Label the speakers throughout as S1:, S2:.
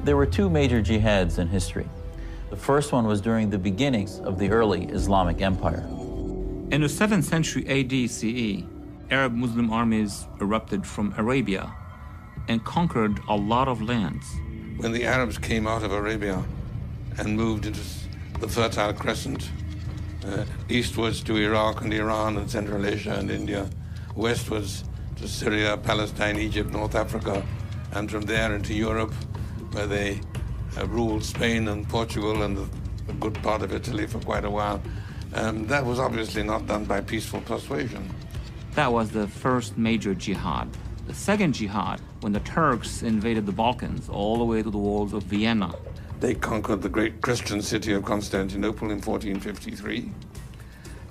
S1: There were two major jihads in history. The first one was during the beginnings of the early Islamic Empire.
S2: In the 7th century AD CE, Arab Muslim armies erupted from Arabia and conquered a lot of lands.
S3: When the Arabs came out of Arabia and moved into the Fertile Crescent, eastwards to Iraq and Iran and Central Asia and India, westwards to Syria, Palestine, Egypt, North Africa, and from there into Europe, where they ruled Spain and Portugal and a good part of Italy for quite a while. That was obviously not done by peaceful persuasion.
S2: That was the first major jihad. The second jihad, when the Turks invaded the Balkans all the way to the walls of Vienna.
S3: They conquered the great Christian city of Constantinople in 1453,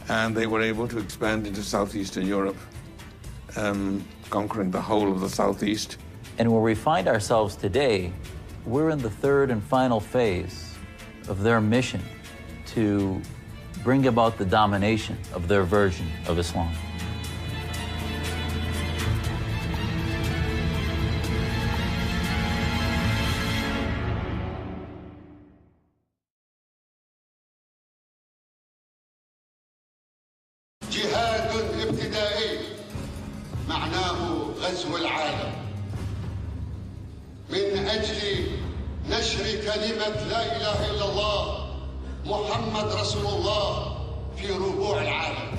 S3: and they were able to expand into southeastern Europe, conquering the whole of the southeast.
S1: And where we find ourselves today, we're in the third and final phase of their mission to bring about the domination of their version of Islam.
S4: جهاد ابتدائي معناه غزو العالم من أجل نشر كلمة لا إله إلا الله محمد رسول الله في ربوع العالم.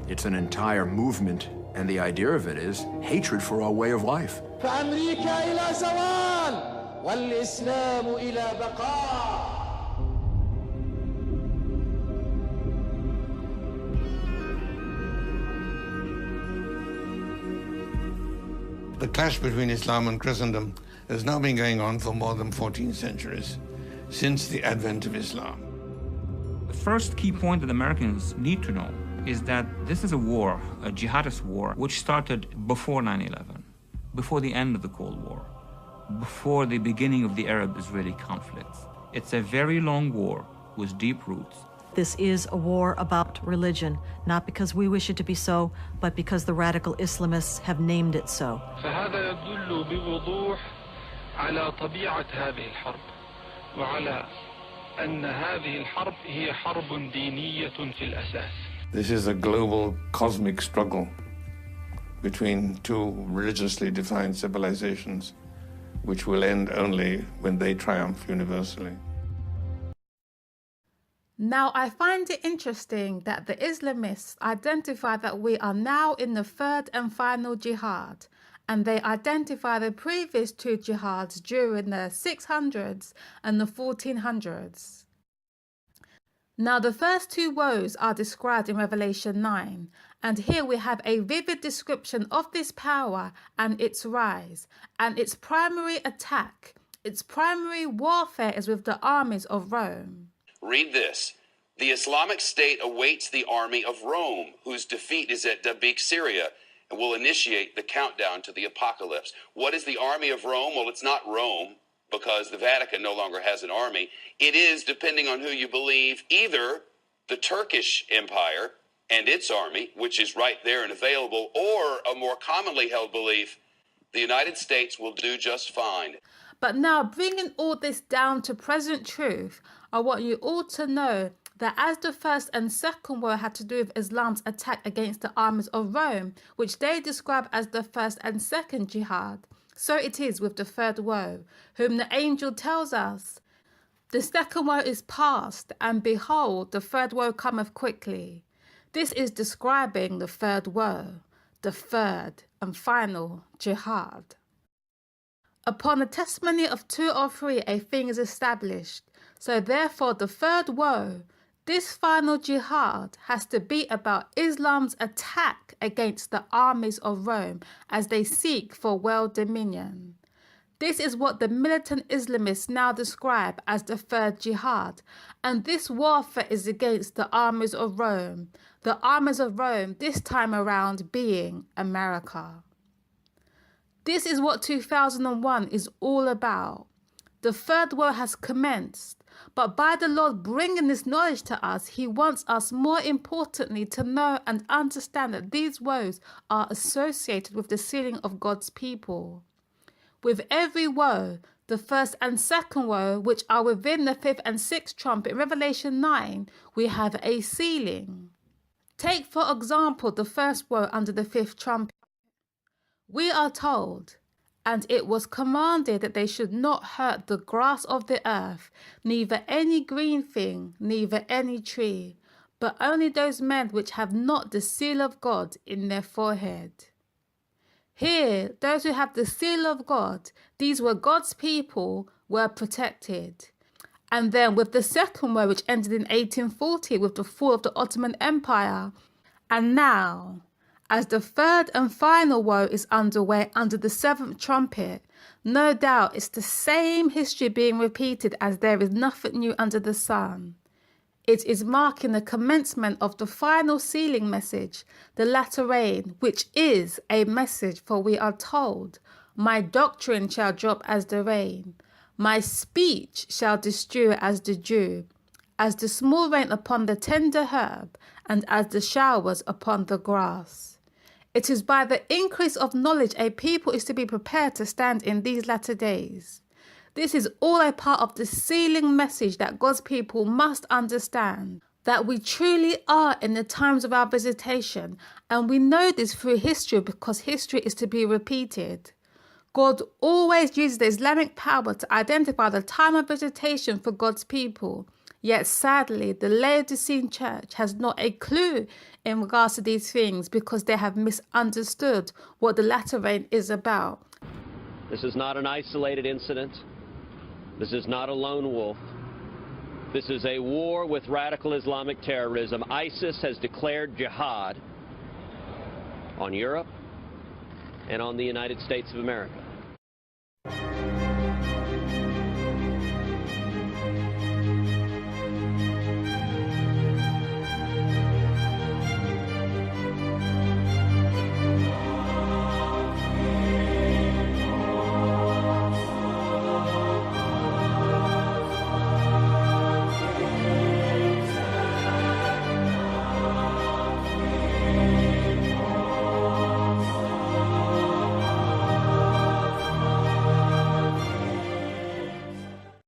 S5: It's an entire movement, and the idea of it is hatred for our way of life.
S6: فأمريكا إلى زوال والإسلام إلى بقاء.
S3: The clash between Islam and Christendom has now been going on for more than 14 centuries, since the advent of Islam.
S2: The first key point that Americans need to know is that this is a war, a jihadist war, which started before 9/11, before the end of the Cold War, before the beginning of the Arab-Israeli conflicts. It's a very long war with deep roots.
S7: This is a war about religion, not because we wish it to be so, but because the radical Islamists have named it so.
S8: فهذا يدل بوضوح على طبيعة هذه الحرب وعلى أن هذه الحرب هي حرب دينية في الأساس.
S3: This is a global cosmic struggle between two religiously defined civilizations, which will end only when they triumph universally.
S9: Now, I find it interesting that the Islamists identify that we are now in the third and final jihad, and they identify the previous two jihads during the 600s and the 1400s. Now, the first two woes are described in Revelation 9, and here we have a vivid description of this power and its rise, and its primary attack, its primary warfare is with the armies of Rome.
S10: Read this. The Islamic State awaits the army of Rome, whose defeat is at Dabiq, Syria, and will initiate the countdown to the apocalypse. What is the army of Rome? Well, it's not Rome, because the Vatican no longer has an army. It is, depending on who you believe, either the Turkish Empire and its army, which is right there and available, or a more commonly held belief, the United States will do just fine.
S9: But now, bringing all this down to present truth, I want you all to know that as the first and second war had to do with Islam's attack against the armies of Rome, which they describe as the first and second jihad, so it is with the third woe, whom the angel tells us, the second woe is past, and behold, the third woe cometh quickly. This is describing the third woe, the third and final jihad. Upon the testimony of two or three, a thing is established. So therefore, the third woe, this final jihad, has to be about Islam's attack against the armies of Rome as they seek for world dominion. This is what the militant Islamists now describe as the third jihad, and this warfare is against the armies of Rome. The armies of Rome, this time around, being America. This is what 2001 is all about. The third woe has commenced, but by the Lord bringing this knowledge to us, He wants us more importantly to know and understand that these woes are associated with the sealing of God's people. With every woe, the first and second woe, which are within the fifth and sixth trumpet, Revelation 9, we have a sealing. Take, for example, the first woe under the fifth trumpet. We are told, and it was commanded that they should not hurt the grass of the earth, neither any green thing, neither any tree, but only those men which have not the seal of God in their forehead. Here, those who have the seal of God, these were God's people, were protected. And then with the second woe, which ended in 1840 with the fall of the Ottoman Empire, and now, as the third and final woe is underway under the seventh trumpet, no doubt it's the same history being repeated, as there is nothing new under the sun. It is marking the commencement of the final sealing message, the latter rain, which is a message, for we are told, my doctrine shall drop as the rain, my speech shall dew as the dew, as the small rain upon the tender herb, and as the showers upon the grass. It is by the increase of knowledge a people is to be prepared to stand in these latter days. This is all a part of the sealing message that God's people must understand, that we truly are in the times of our visitation, and we know this through history because history is to be repeated. God always uses the Islamic power to identify the time of visitation for God's people. Yet sadly, the Laodicean church has not a clue in regards to these things because they have misunderstood what the latter rain is about.
S11: This is not an isolated incident. This is not a lone wolf. This is a war with radical Islamic terrorism. ISIS has declared jihad on Europe and on the United States of America.